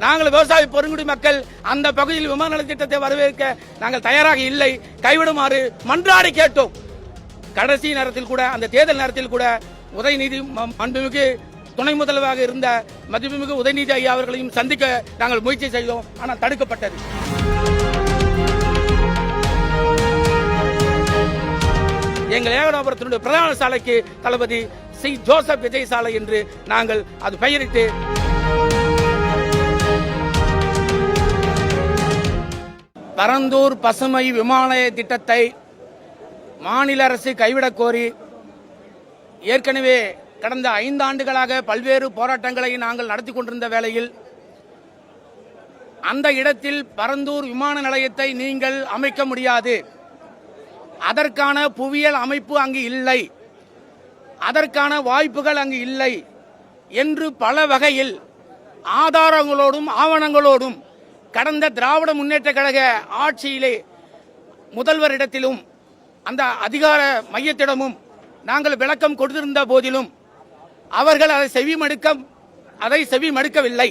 நாங்கள் விவசாய பெருங்குடி மக்கள் அந்த பகுதியில் விமான நிலைய திட்டத்தை வரவேற்க நாங்கள் தயாராக இல்லை, கைவிடுமாறு மன்றாடி கேட்டோம். கடைசி நேரத்தில் கூட, அந்த தேர்தல் நேரத்தில் கூட உதயநிதி மாண்புமிகு துணை முதல்வராக இருந்த மதிப்புமிகு உதயநிதி ஐயா அவர்களையும் சந்திக்க நாங்கள் முயற்சி செய்தோம். ஆனால் தடுக்கப்பட்டது. எங்கள் ஏகனாபுரத்தினுடைய பிரதான சாலைக்கு தளபதி சி ஜோசப் விஜய் சாலை என்று நாங்கள் அது பெயரிட்டு பரந்தூர் பசுமை விமான நிலைய திட்டத்தை மாநில அரசு கைவிடக் கோரி ஏற்கனவே கடந்த 5 ஆண்டுகளாக பல்வேறு போராட்டங்களை நாங்கள் நடத்தி கொண்டிருந்த வேளையில் அந்த இடத்தில் பரந்தூர் விமான நிலையத்தை நீங்கள் அமைக்க முடியாது, அதற்கான புவியியல் அமைப்பு அங்கு இல்லை, அதற்கான வாய்ப்புகள் அங்கு இல்லை என்று பல வகையில் ஆதாரங்களோடும் ஆவணங்களோடும் கடந்த திராவிட முன்னேற்ற கழக ஆட்சியிலே முதல்வரிடத்திலும் அந்த அதிகார மையத்திடமும் நாங்கள் விளக்கம் கொடுத்திருந்த போதிலும் அவர்கள் அதை செவி மடுக்கவில்லை.